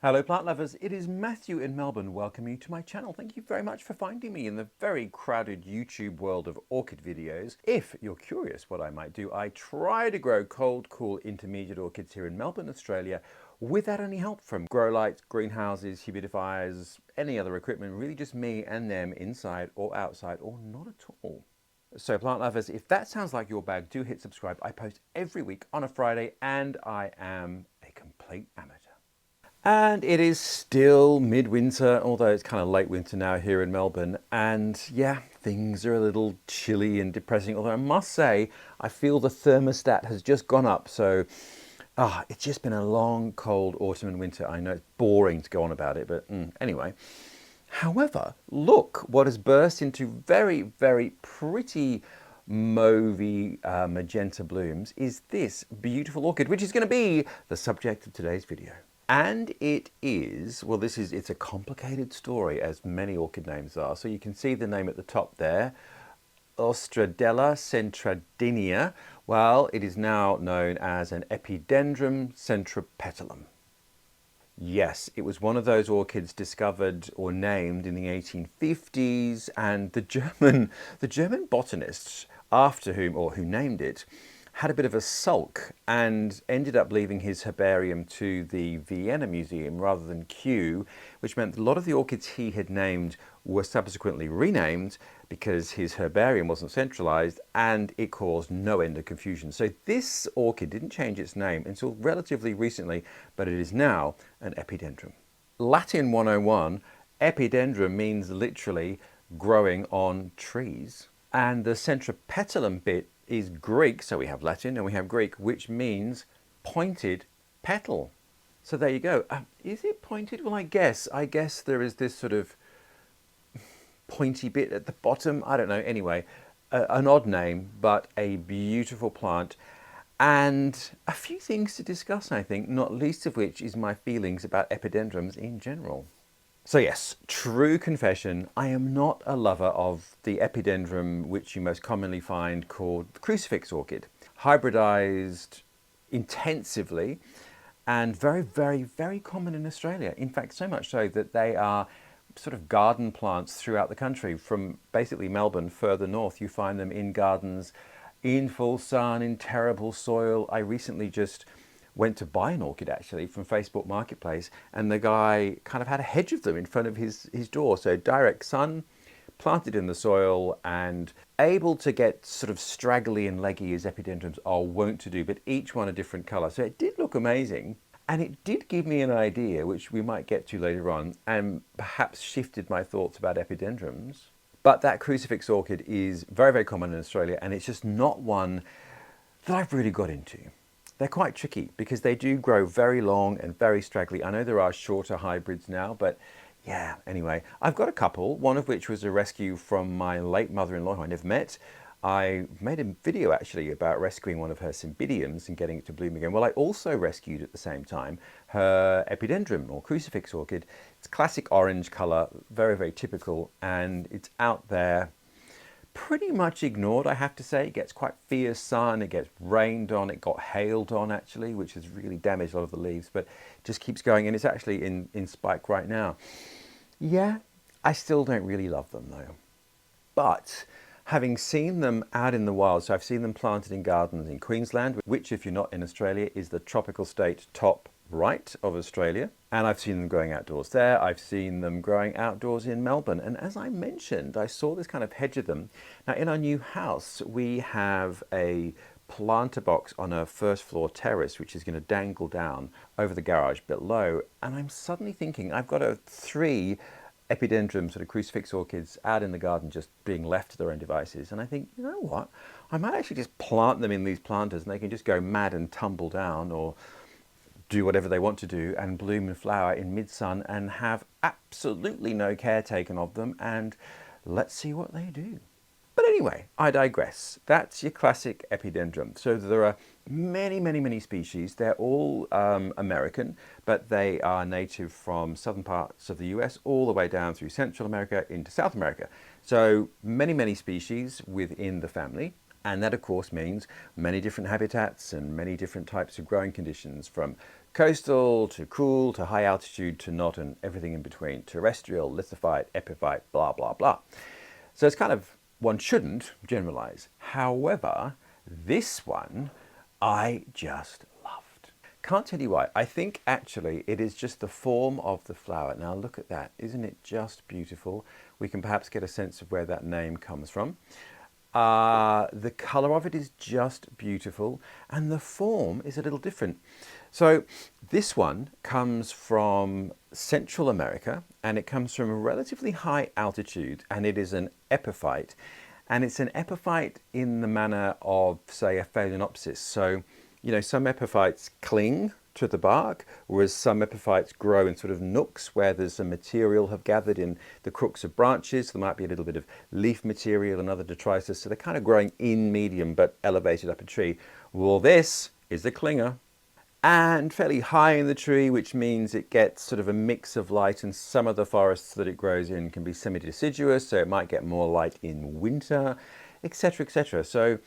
Hello plant lovers, it is Matthew in Melbourne welcoming you to my channel. Thank you very much for finding me in the very crowded YouTube world of orchid videos. If you're curious what I might do, I try to grow cold, cool, intermediate orchids here in Melbourne, Australia, without any help from grow lights, greenhouses, humidifiers, any other equipment, really just me and them inside or outside or not at all. So plant lovers, if that sounds like your bag, do hit subscribe. I post every week on a Friday and I am a complete amateur. And it is still midwinter, although it's kind of late winter now here in Melbourne. And yeah, things are a little chilly and depressing. Although I must say, I feel the thermostat has just gone up. So it's just been a long, cold autumn and winter. I know it's boring to go on about it, but anyway. However, look what has burst into very, very pretty mauve magenta blooms is this beautiful orchid, which is going to be the subject of today's video. And it is, well, it's a complicated story, as many orchid names are. So you can see the name at the top there, Ostradella centradinea. Well, it is now known as an Epidendrum centropetalum. Yes, it was one of those orchids discovered or named in the 1850s, and the German botanists after whom, or who named it, had a bit of a sulk and ended up leaving his herbarium to the Vienna Museum rather than Kew, which meant that a lot of the orchids he had named were subsequently renamed because his herbarium wasn't centralized, and it caused no end of confusion. So this orchid didn't change its name until relatively recently, but it is now an epidendrum. Latin 101, epidendrum means literally growing on trees. And the centropetalum bit is Greek, so we have Latin and we have Greek, which means pointed petal. So there you go. Is it pointed? Well, I guess there is this sort of pointy bit at the bottom. I don't know. Anyway, an odd name, but a beautiful plant. And a few things to discuss, I think, not least of which is my feelings about epidendrums in general. So yes, true confession, I am not a lover of the epidendrum which you most commonly find called the Crucifix Orchid. Hybridized intensively and very, very, very common in Australia. In fact, so much so that they are sort of garden plants throughout the country. From basically Melbourne further north, you find them in gardens, in full sun, in terrible soil. I recently just went to buy an orchid actually from Facebook Marketplace, and the guy kind of had a hedge of them in front of his door. So direct sun, planted in the soil, and able to get sort of straggly and leggy as epidendrums are wont to do, but each one a different color. So it did look amazing. And it did give me an idea, which we might get to later on, and perhaps shifted my thoughts about epidendrums. But that crucifix orchid is very, very common in Australia, and it's just not one that I've really got into. They're quite tricky because they do grow very long and very straggly. I know there are shorter hybrids now, but yeah, anyway, I've got a couple, one of which was a rescue from my late mother-in-law who I never met. I made a video actually about rescuing one of her cymbidiums and getting it to bloom again. Well, I also rescued at the same time her epidendrum or crucifix orchid. It's classic orange color, very, very typical, and it's out there pretty much ignored, I have to say. It gets quite fierce sun, it gets rained on, it got hailed on actually, which has really damaged a lot of the leaves, but it just keeps going, and it's actually in spike right now. Yeah, I still don't really love them though. But having seen them out in the wild, so I've seen them planted in gardens in Queensland, which if you're not in Australia is the tropical state top right of Australia, and I've seen them growing outdoors there. I've seen them growing outdoors in Melbourne, and as I mentioned, I saw this kind of hedge of them. Now in our new house we have a planter box on a first floor terrace which is going to dangle down over the garage below, and I'm suddenly thinking I've got three epidendrum sort of crucifix orchids out in the garden just being left to their own devices, and I think, you know what, I might actually just plant them in these planters and they can just go mad and tumble down or do whatever they want to do and bloom and flower in mid-sun and have absolutely no care taken of them, and let's see what they do. But anyway, I digress. That's your classic epidendrum. So there are many, many, many species. They're all American, but they are native from southern parts of the US all the way down through Central America into South America. So many, many species within the family. And that, of course, means many different habitats and many different types of growing conditions, from coastal, to cool, to high altitude, to not, and everything in between. Terrestrial, lithophyte, epiphyte, blah, blah, blah. So it's kind of, one shouldn't generalize. However, this one I just loved. Can't tell you why. I think actually it is just the form of the flower. Now look at that. Isn't it just beautiful? We can perhaps get a sense of where that name comes from. The color of it is just beautiful, and the form is a little different. So this one comes from Central America, and it comes from a relatively high altitude, and it is an epiphyte. And it's an epiphyte in the manner of, say, a phalaenopsis. So, you know, some epiphytes cling to the bark, whereas some epiphytes grow in sort of nooks where there's some material have gathered in the crooks of branches. There might be a little bit of leaf material and other detritus. So they're kind of growing in medium but elevated up a tree. Well, this is a clinger, and fairly high in the tree, which means it gets sort of a mix of light, and some of the forests that it grows in can be semi-deciduous, so it might get more light in winter, etc., etc. So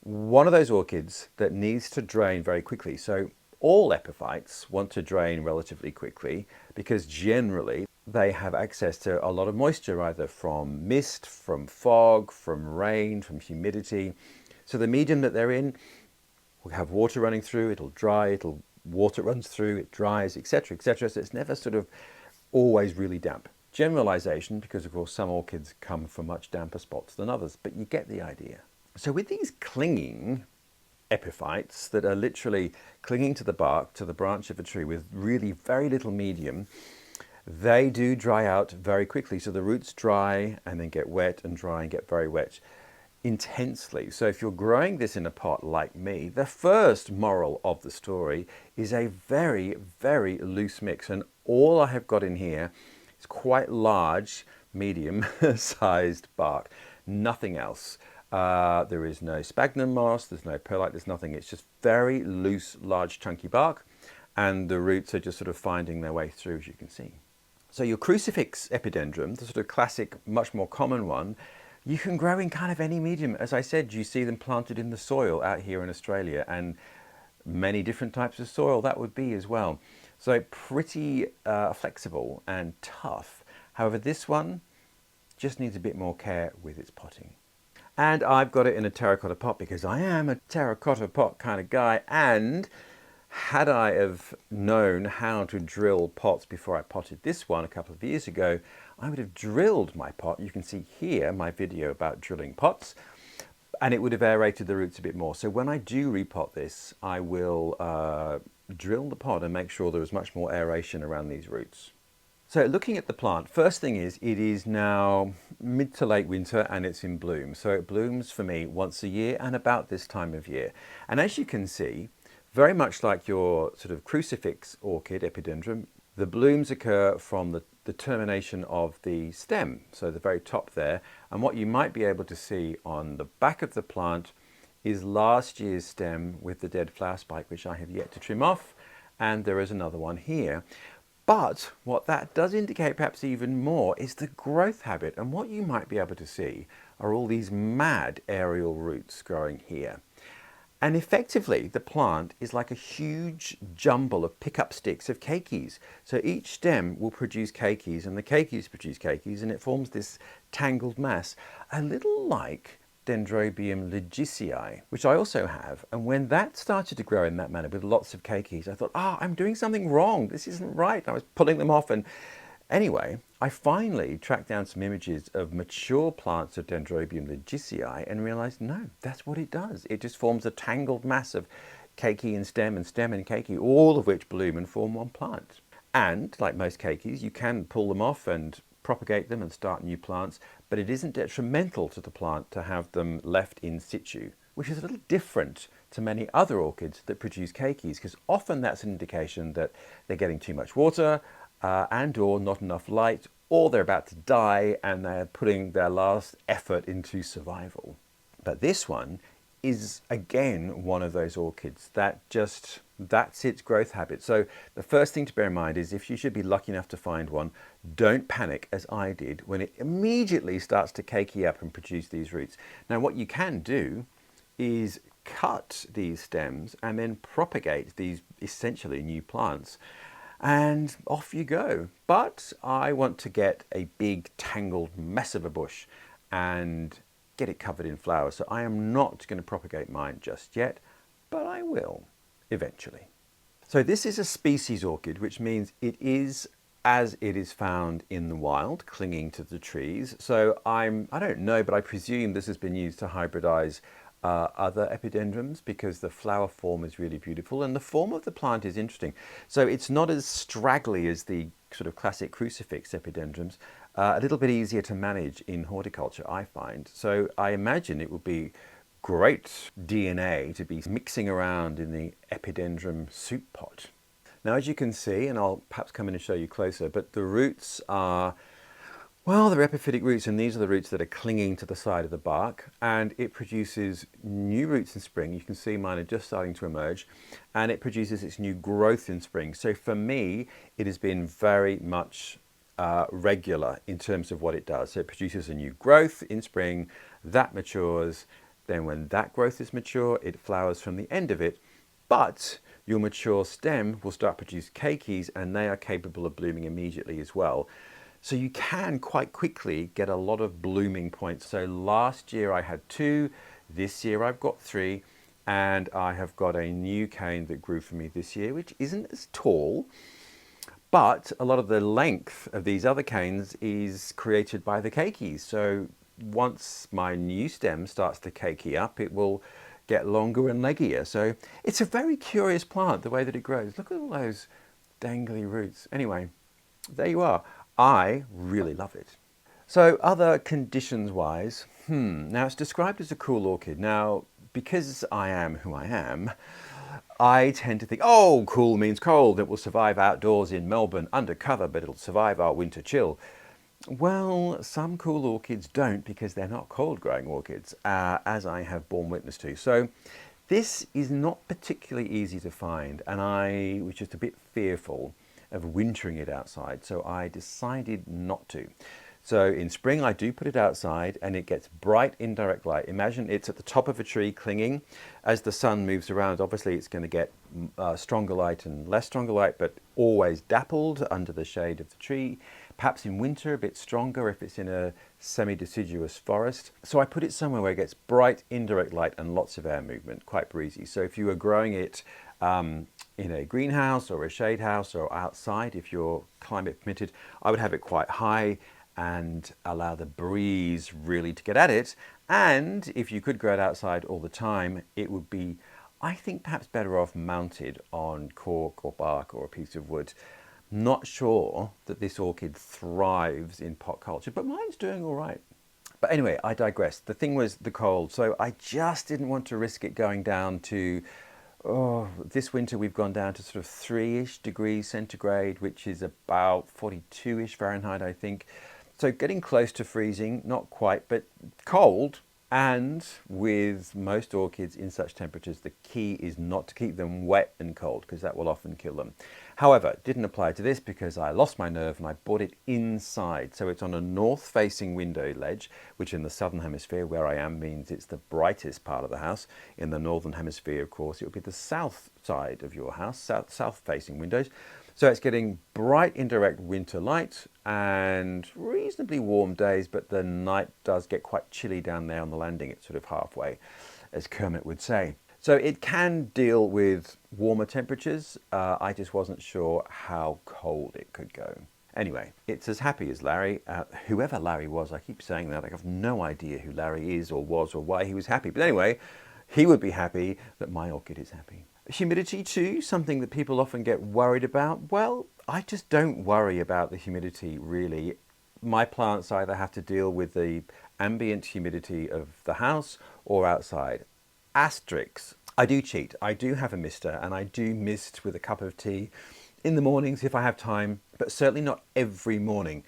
one of those orchids that needs to drain very quickly. So all epiphytes want to drain relatively quickly because generally they have access to a lot of moisture, either from mist, from fog, from rain, from humidity. So the medium that they're in will have water running through, it'll dry, water runs through, it dries, etc., etc. So it's never sort of always really damp. Generalization, because of course some orchids come from much damper spots than others, but you get the idea. So with these clinging epiphytes that are literally clinging to the bark, to the branch of a tree with really very little medium, they do dry out very quickly. So the roots dry and then get wet and dry and get very wet intensely. So if you're growing this in a pot like me, the first moral of the story is a very, very loose mix. And all I have got in here is quite large, medium sized bark, nothing else. There is no sphagnum moss, there's no perlite, there's nothing. It's just very loose, large, chunky bark, and the roots are just sort of finding their way through, as you can see. So your Crucifix Epidendrum, the sort of classic, much more common one, you can grow in kind of any medium. As I said, you see them planted in the soil out here in Australia, and many different types of soil that would be as well. So pretty flexible and tough. However, this one just needs a bit more care with its potting. And I've got it in a terracotta pot because I am a terracotta pot kind of guy, and had I have known how to drill pots before I potted this one a couple of years ago, I would have drilled my pot. You can see here my video about drilling pots, and it would have aerated the roots a bit more. So when I do repot this, I will drill the pot and make sure there is much more aeration around these roots. So looking at the plant, first thing is it is now mid to late winter and it's in bloom. So it blooms for me once a year and about this time of year. And as you can see, very much like your sort of Crucifix Orchid Epidendrum, the blooms occur from the termination of the stem, so the very top there. And what you might be able to see on the back of the plant is last year's stem with the dead flower spike, which I have yet to trim off. And there is another one here. But what that does indicate perhaps even more is the growth habit. And what you might be able to see are all these mad aerial roots growing here. And effectively, the plant is like a huge jumble of pickup sticks of keikis. So each stem will produce keikis, and the keikis produce keikis, and it forms this tangled mass, a little like Dendrobium legicii, which I also have. And when that started to grow in that manner with lots of keikis, I thought, I'm doing something wrong. This isn't right. I was pulling them off. And anyway, I finally tracked down some images of mature plants of Dendrobium legicii and realized, no, that's what it does. It just forms a tangled mass of keiki and stem and keiki, all of which bloom and form one plant. And like most keikis, you can pull them off and propagate them and start new plants, but it isn't detrimental to the plant to have them left in situ, which is a little different to many other orchids that produce keikis, because often that's an indication that they're getting too much water and or not enough light, or they're about to die and they're putting their last effort into survival. But this one is again one of those orchids that that's its growth habit. So the first thing to bear in mind is, if you should be lucky enough to find one, don't panic as I did when it immediately starts to keiki up and produce these roots. Now what you can do is cut these stems and then propagate these essentially new plants, and off you go. But I want to get a big tangled mess of a bush and get it covered in flowers, so I am not going to propagate mine just yet, but I will eventually. So this is a species orchid, which means it is as it is found in the wild, clinging to the trees. So I don't know, but I presume this has been used to hybridize other epidendrums, because the flower form is really beautiful and the form of the plant is interesting. So it's not as straggly as the sort of classic crucifix epidendrums, a little bit easier to manage in horticulture, I find. So I imagine it would be great DNA to be mixing around in the epidendrum soup pot. Now, as you can see, and I'll perhaps come in and show you closer, but the roots are, well, they're epiphytic roots, and these are the roots that are clinging to the side of the bark, and it produces new roots in spring. You can see mine are just starting to emerge, and it produces its new growth in spring. So for me, it has been very much regular in terms of what it does. So it produces a new growth in spring, that matures, then when that growth is mature, it flowers from the end of it, but your mature stem will start to produce keikis, and they are capable of blooming immediately as well. So you can quite quickly get a lot of blooming points. So last year I had 2, this year I've got 3, and I have got a new cane that grew for me this year, which isn't as tall, but a lot of the length of these other canes is created by the keikis. So once my new stem starts to keiki up, it will get longer and leggier. So it's a very curious plant, the way that it grows. Look at all those dangly roots. Anyway, there you are. I really love it. So other conditions wise, now it's described as a cool orchid. Now, because I am who I am, I tend to think, oh, cool means cold. It will survive outdoors in Melbourne undercover, but it'll survive our winter chill. Well, some cool orchids don't, because they're not cold growing orchids, as I have borne witness to. So this is not particularly easy to find, and I was just a bit fearful of wintering it outside, so I decided not to. So in spring I do put it outside, and it gets bright indirect light. Imagine it's at the top of a tree clinging. As the sun moves around, obviously it's going to get stronger light and less stronger light, but always dappled under the shade of the tree. Perhaps in winter a bit stronger if it's in a semi-deciduous forest. So I put it somewhere where it gets bright indirect light and lots of air movement, quite breezy. So if you were growing it in a greenhouse or a shade house or outside, if you're climate permitted, I would have it quite high and allow the breeze really to get at it. And if you could grow it outside all the time, it would be, I think, perhaps better off mounted on cork or bark or a piece of wood. Not sure that this orchid thrives in pot culture, but mine's doing all right. But anyway, I digress. The thing was the cold, so I just didn't want to risk it going down to, this winter we've gone down to sort of 3-ish degrees centigrade, which is about 42-ish Fahrenheit, I think. So getting close to freezing, not quite, but cold. And with most orchids in such temperatures, the key is not to keep them wet and cold, because that will often kill them. However, it didn't apply to this because I lost my nerve and I bought it inside. So it's on a north-facing window ledge, which in the southern hemisphere, where I am, means it's the brightest part of the house. In the northern hemisphere, of course, it would be the south side of your house, south-facing windows. So it's getting bright indirect winter light and reasonably warm days, but the night does get quite chilly down there on the landing. It's sort of halfway, as Kermit would say. So it can deal with warmer temperatures. I just wasn't sure how cold it could go. Anyway, it's as happy as Larry. Whoever Larry was, I keep saying that. I have no idea who Larry is or was or why he was happy. But anyway, he would be happy that my orchid is happy. Humidity too, something that people often get worried about. Well, I just don't worry about the humidity really. My plants either have to deal with the ambient humidity of the house or outside. Asterisks. I do cheat. I do have a mister, and I do mist with a cup of tea in the mornings if I have time, but certainly not every morning.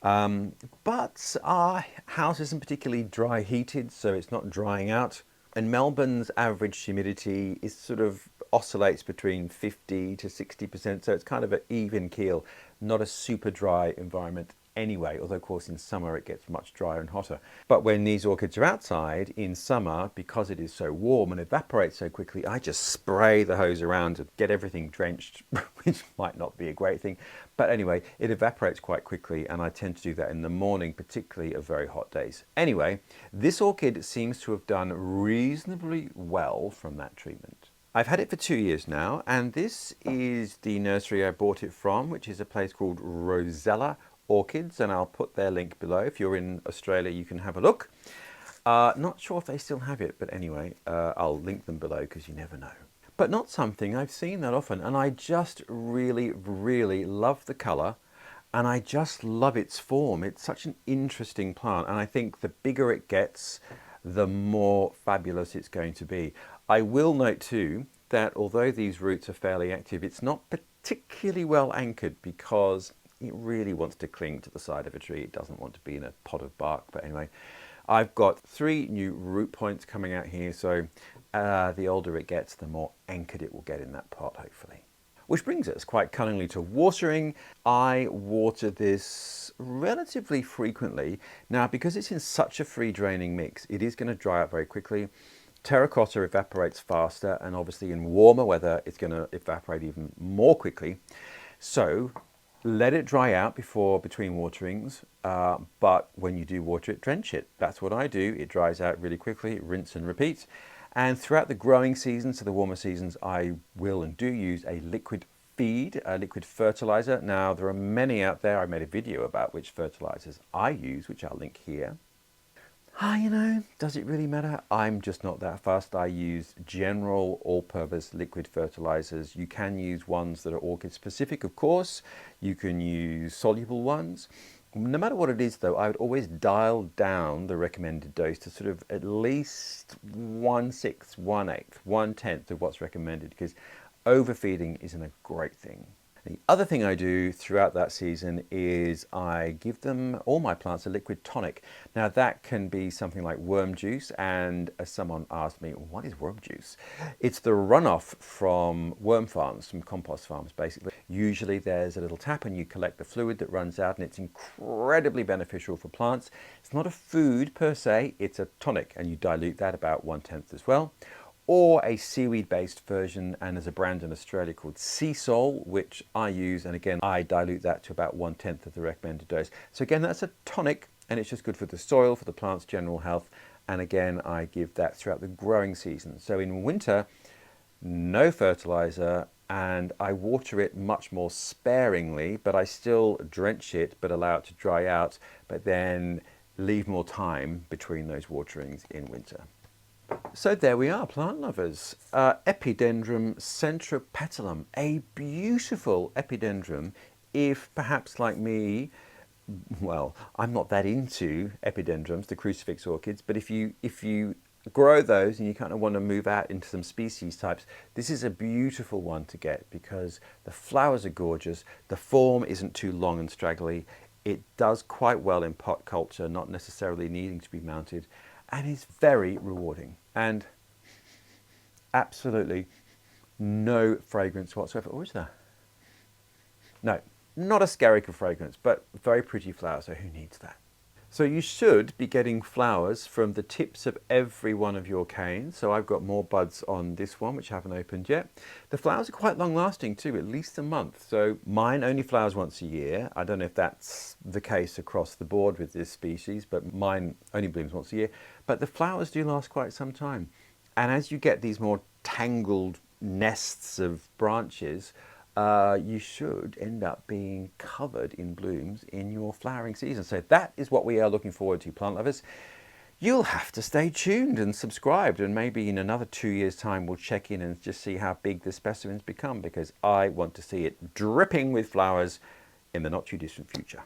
But our house isn't particularly dry heated, so it's not drying out. And Melbourne's average humidity is sort of oscillates between 50 to 60%, so it's kind of an even keel, not a super dry environment anyway, although of course in summer it gets much drier and hotter. But when these orchids are outside in summer, because it is so warm and evaporates so quickly, I just spray the hose around to get everything drenched, which might not be a great thing. But anyway, it evaporates quite quickly, and I tend to do that in the morning, particularly of very hot days. Anyway, this orchid seems to have done reasonably well from that treatment. I've had it for 2 years now, and this is the nursery I bought it from, which is a place called Rosella Orchids, and I'll put their link below. If you're in Australia, you can have a look. Not sure if they still have it, but anyway, I'll link them below because you never know. But not something I've seen that often, and I just really, really love the colour, and I just love its form. It's such an interesting plant, and I think the bigger it gets, the more fabulous it's going to be. I will note too that although these roots are fairly active, it's not particularly well anchored because it really wants to cling to the side of a tree. It doesn't want to be in a pot of bark. But anyway, I've got 3 new root points coming out here, so the older it gets, the more anchored it will get in that pot, hopefully. Which brings us quite cunningly to watering. I water this relatively frequently. Now, because it's in such a free draining mix, it is going to dry out very quickly. Terracotta evaporates faster, and obviously in warmer weather, it's going to evaporate even more quickly. So let it dry out between waterings, but when you do water it, drench it. That's what I do. It dries out really quickly, rinse and repeat. And throughout the growing seasons, so the warmer seasons, I will and do use a liquid feed, a liquid fertilizer. Now, there are many out there. I made a video about which fertilizers I use, which I'll link here. You know, does it really matter? I'm just not that fast. I use general all-purpose liquid fertilizers. You can use ones that are orchid specific, of course. You can use soluble ones. No matter what it is though, I would always dial down the recommended dose to sort of at least 1/6, 1/8, 1/10 of what's recommended, because overfeeding isn't a great thing. The other thing I do throughout that season is I give them, all my plants, a liquid tonic. Now that can be something like worm juice, and as someone asked me, what is worm juice? It's the runoff from worm farms, from compost farms basically. Usually there's a little tap and you collect the fluid that runs out, and it's incredibly beneficial for plants. It's not a food per se, it's a tonic, and you dilute that about 1/10 as well. Or a seaweed-based version, and there's a brand in Australia called Sea Sol, which I use, and again, I dilute that to about 1/10 of the recommended dose. So again, that's a tonic, and it's just good for the soil, for the plant's general health, and again, I give that throughout the growing season. So in winter, no fertilizer, and I water it much more sparingly, but I still drench it, but allow it to dry out, but then leave more time between those waterings in winter. So there we are, plant lovers. Epidendrum centropetalum, a beautiful epidendrum. If perhaps like me, well, I'm not that into epidendrums, the crucifix orchids, but if you grow those and you kind of want to move out into some species types, this is a beautiful one to get because the flowers are gorgeous, the form isn't too long and straggly, it does quite well in pot culture, not necessarily needing to be mounted, and is very rewarding, and absolutely no fragrance whatsoever. Or is there? No, not a scarica fragrance, but very pretty flower, so who needs that? So you should be getting flowers from the tips of every one of your canes. So I've got more buds on this one, which I haven't opened yet. The flowers are quite long lasting too, at least a month. So mine only flowers once a year. I don't know if that's the case across the board with this species, but mine only blooms once a year. But the flowers do last quite some time. And as you get these more tangled nests of branches, you should end up being covered in blooms in your flowering season. So that is what we are looking forward to, plant lovers. You'll have to stay tuned and subscribed, and maybe in another 2 years' time we'll check in and just see how big the specimens become, because I want to see it dripping with flowers in the not too distant future.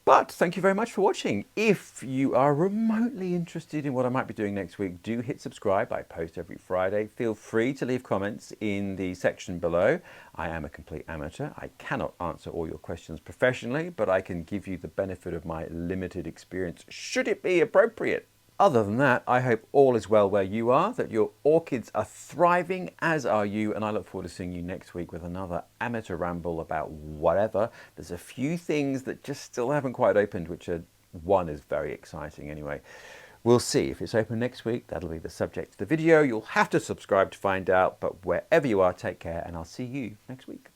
But thank you very much for watching. If you are remotely interested in what I might be doing next week, do hit subscribe. I post every Friday. Feel free to leave comments in the section below. I am a complete amateur. I cannot answer all your questions professionally, but I can give you the benefit of my limited experience, should it be appropriate. Other than that, I hope all is well where you are, that your orchids are thriving, as are you, and I look forward to seeing you next week with another amateur ramble about whatever. There's a few things that just still haven't quite opened, which are, one is very exciting anyway. We'll see. If it's open next week, that'll be the subject of the video. You'll have to subscribe to find out, but wherever you are, take care, and I'll see you next week.